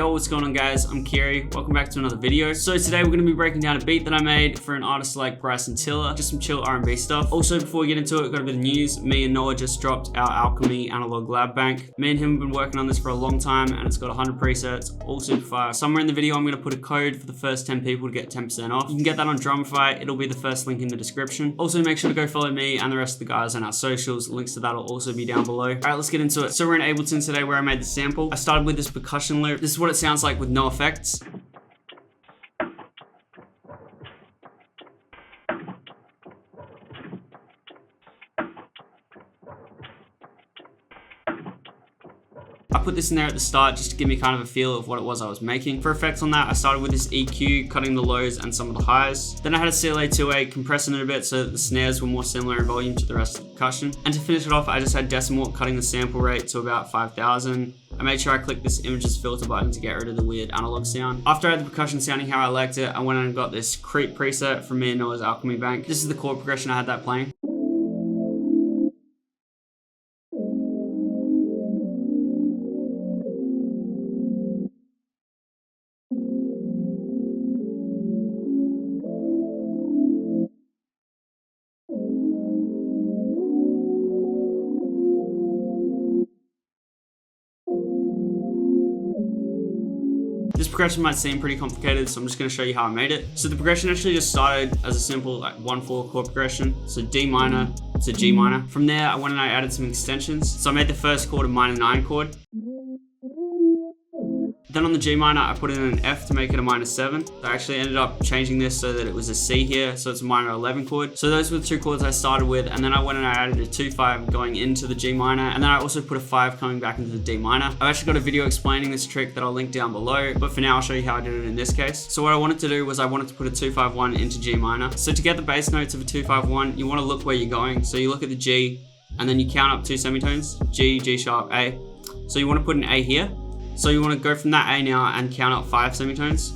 Yo, what's going on guys? I'm Kerry. Welcome back to another video. So today we're going to be breaking down a beat that I made for an artist like Bryson, TILLER. Just some chill R&B stuff. Also, before we get into it, got a bit of news. Me and Noah just dropped our Alchemy Analog Lab Bank. Me and him have been working on this for a long time and it's got 100 presets, all super fire. Somewhere in the video I'm going to put a code for the first 10 people to get 10% off. You can get that on Drumify. It'll be the first link in the description. Also, make sure to go follow me and the rest of the guys on our socials. Links to that will also be down below. Alright, let's get into it. So we're in Ableton today where I made the sample. I started with this percussion loop. This is what it sounds like with no effects. I put this in there at the start just to give me kind of a feel of what it was I was making. For effects on that, I started with this EQ, cutting the lows and some of the highs. Then I had a CLA2A, compressing it a bit so that the snares were more similar in volume to the rest of the percussion. And to finish it off, I just had decimal, cutting the sample rate to about 5,000. I made sure I clicked this images filter button to get rid of the weird analog sound. After I had the percussion sounding how I liked it, I went and got this Creep preset from me and Noah's Alchemy Bank. This is the chord progression I had that playing. This progression might seem pretty complicated, so I'm just going to show you how I made it. So the progression actually just started as a simple like 1/4 chord progression. So D minor to G minor. From there, I went and I added some extensions. So I made the first chord a minor 9 chord. Then on the G minor, I put in an F to make it a minor 7. I actually ended up changing this so that it was a C here, so it's a minor 11 chord. So those were the 2 chords I started with, and then I went and I added a 2/5 going into the G minor, and then I also put a 5 coming back into the D minor. I've actually got a video explaining this trick that I'll link down below, but for now I'll show you how I did it in this case. So what I wanted to do was I wanted to put a 2/5/1 into G minor. So to get the bass notes of a 2/5/1, you want to look where you're going. So you look at the G, and then you count up 2 semitones, G, G sharp, A. So you want to put an A here. So you want to go from that A now and count up 5 semitones.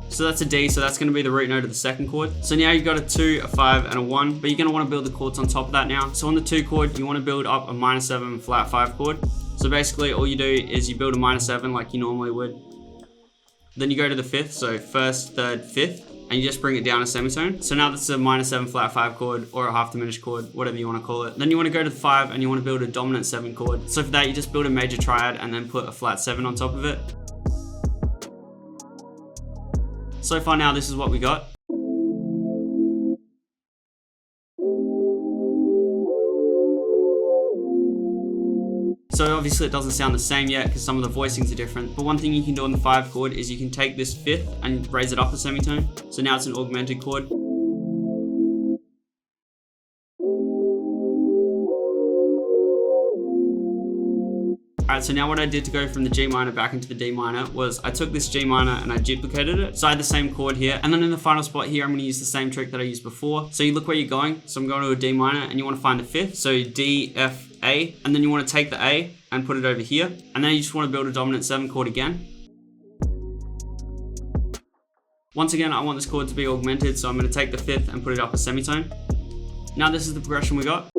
So that's a D, so that's going to be the root note of the second chord. So now you've got a 2, a 5, and a 1, but you're going to want to build the chords on top of that now. So on the 2 chord, you want to build up a minor 7 flat 5 chord. So basically all you do is you build a minor 7 like you normally would. Then you go to the 5th, so 1st, 3rd, 5th. And you just bring it down a semitone. So now that's a minor 7 flat 5 chord or a half diminished chord, whatever you want to call it. Then you want to go to the 5 and you want to build a dominant 7 chord. So for that, you just build a major triad and then put a flat 7 on top of it. So far now, this is what we got. So obviously it doesn't sound the same yet because some of the voicings are different, but one thing you can do on the 5 chord is you can take this 5th and raise it up a semitone. So now it's an augmented chord. Alright, so now what I did to go from the G minor back into the D minor was I took this G minor and I duplicated it. So I had the same chord here, and then in the final spot here I'm going to use the same trick that I used before. So you look where you're going, so I'm going to a D minor and you want to find the 5th, so D, F, A, and then you want to take the A and put it over here, and then you just want to build a dominant 7 chord again. Once again, I want this chord to be augmented, so I'm going to take the 5th and put it up a semitone. Now this is the progression we got.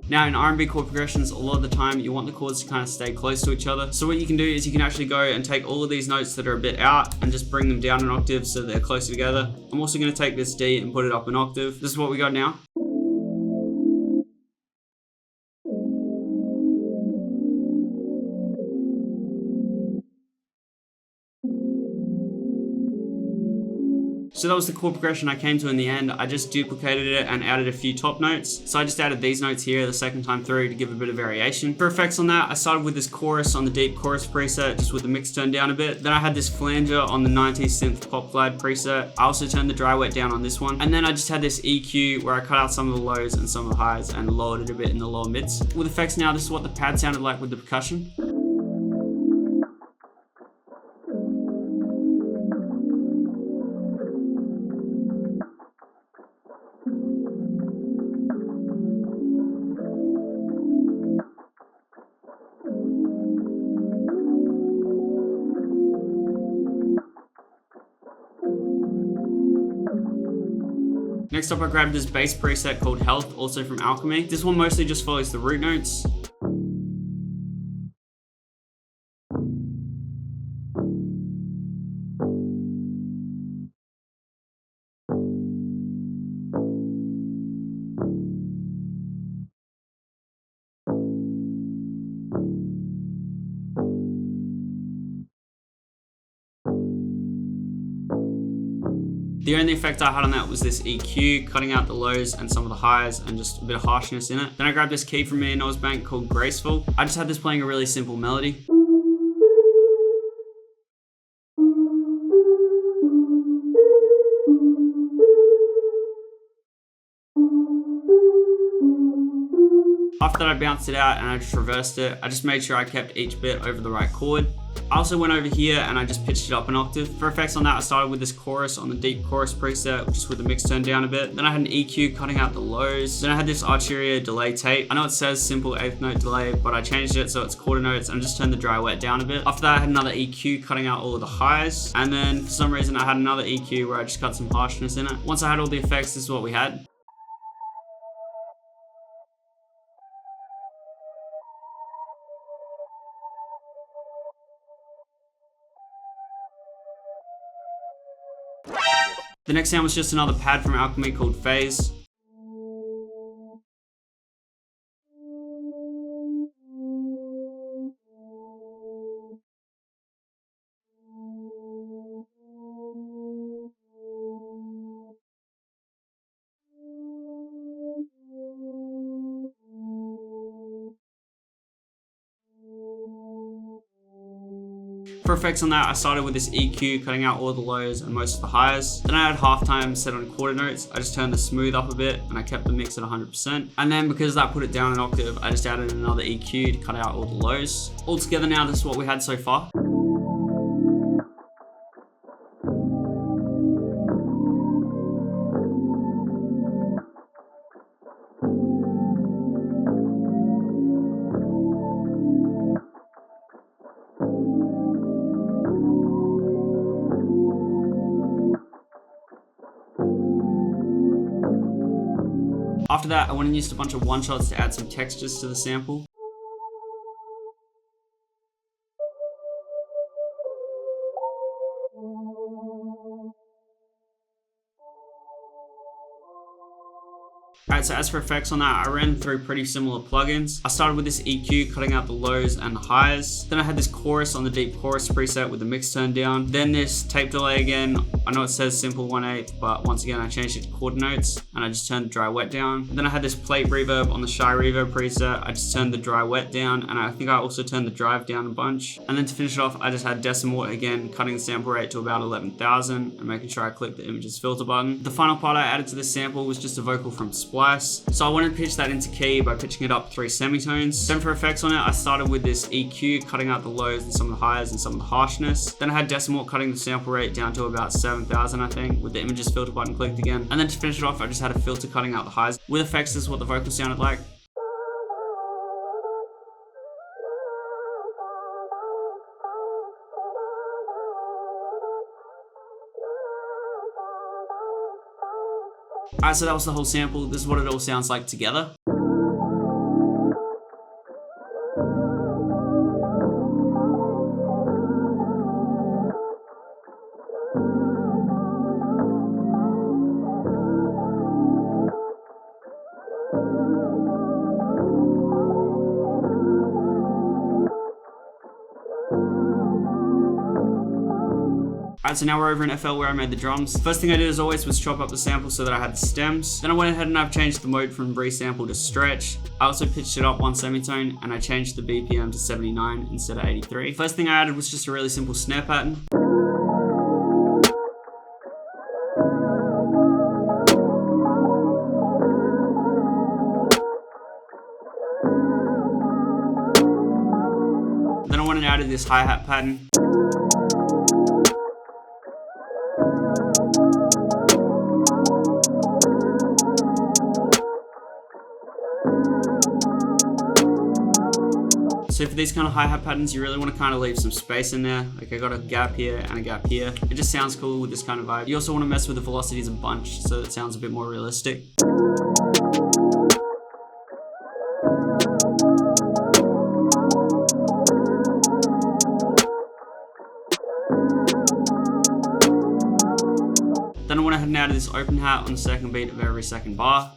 Now in R&B chord progressions, a lot of the time you want the chords to kind of stay close to each other. So what you can do is you can actually go and take all of these notes that are a bit out and just bring them down an octave so they're closer together. I'm also going to take this D and put it up an octave. This is what we got now. So that was the chord progression I came to in the end. I just duplicated it and added a few top notes. So I just added these notes here the second time through to give a bit of variation. For effects on that, I started with this chorus on the deep chorus preset, just with the mix turned down a bit. Then I had this flanger on the 90s synth pop glide preset. I also turned the dry wet down on this one. And then I just had this EQ where I cut out some of the lows and some of the highs and lowered it a bit in the lower mids. With effects now, this is what the pad sounded like with the percussion. Next up, I grabbed this bass preset called Health, also from Alchemy. This one mostly just follows the root notes. The only effect I had on that was this EQ, cutting out the lows and some of the highs and just a bit of harshness in it. Then I grabbed this key from me Noah's Bank called Graceful. I just had this playing a really simple melody. After that, I bounced it out and I just reversed it. I just made sure I kept each bit over the right chord. I also went over here and I just pitched it up an octave. For effects on that, I started with this chorus on the deep chorus preset, just with the mix turned down a bit. Then I had an EQ cutting out the lows. Then I had this Arturia delay tape. I know it says simple 8th note delay, but I changed it so it's quarter notes and just turned the dry wet down a bit. After that, I had another EQ cutting out all of the highs. And then for some reason, I had another EQ where I just cut some harshness in it. Once I had all the effects, this is what we had. The next sound was just another pad from Alchemy called Phase. For effects on that, I started with this EQ, cutting out all the lows and most of the highs. Then I had halftime set on quarter notes. I just turned the smooth up a bit and I kept the mix at 100%. And then because that put it down an octave, I just added another EQ to cut out all the lows. Altogether now, this is what we had so far. After that, I went and used a bunch of one-shots to add some textures to the sample. Alright, so as for effects on that, I ran through pretty similar plugins. I started with this EQ, cutting out the lows and the highs. Then I had this chorus on the deep chorus preset with the mix turned down. Then this tape delay again. I know it says simple 1/8, but once again I changed it to quarter notes and I just turned the dry wet down. Then I had this plate reverb on the shy reverb preset. I just turned the dry wet down and I think I also turned the drive down a bunch. And then to finish it off, I just had decimal again, cutting the sample rate to about 11,000 and making sure I clicked the images filter button. The final part I added to this sample was just a vocal from Splice. So I wanted to pitch that into key by pitching it up 3 semitones. Then for effects on it, I started with this EQ, cutting out the lows and some of the highs and some of the harshness. Then I had decimal cutting the sample rate down to about 7,000, I think, with the images filter button clicked again. And then to finish it off, I just had a filter cutting out the highs. With effects, this is what the vocal sounded like. Alright, so that was the whole sample. This is what it all sounds like together. Alright, so now we're over in FL where I made the drums. First thing I did as always was chop up the sample so that I had the stems. Then I went ahead and I've changed the mode from resample to stretch. I also pitched it up 1 semitone and I changed the BPM to 79 instead of 83. First thing I added was just a really simple snare pattern. Then I went and added this hi-hat pattern. So for these kind of hi-hat patterns, you really want to kind of leave some space in there. Like I got a gap here and a gap here. It just sounds cool with this kind of vibe. You also want to mess with the velocities a bunch so it sounds a bit more realistic. Then I went ahead and added this open hat on the second beat of every second bar.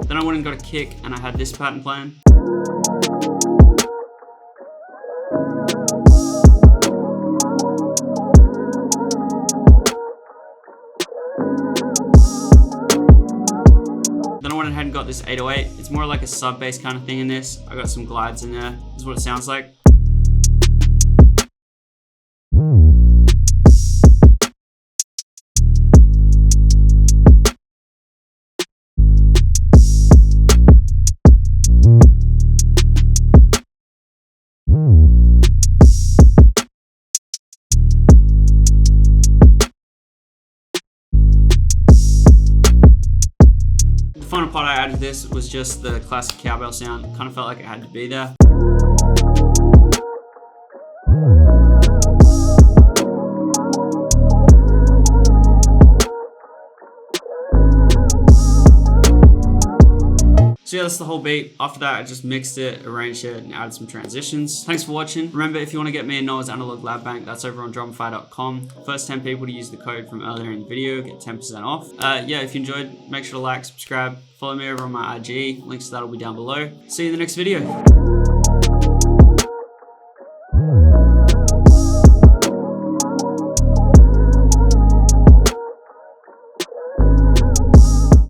Then I went and got a kick and I had this pattern playing. Then I went ahead and got this 808. It's more like a sub bass kind of thing in this. I got some glides in there. This is what it sounds like. The final part I added to this was just the classic cowbell sound. Kind of felt like it had to be there. So yeah, that's the whole beat. After that, I just mixed it, arranged it, and added some transitions. Thanks for watching. Remember, if you want to get me and Noah's Analog Lab Bank, that's over on drumify.com. First 10 people to use the code from earlier in the video get 10% off. Yeah, if you enjoyed, make sure to like, subscribe, follow me over on my IG. Links to that will be down below. See you in the next video.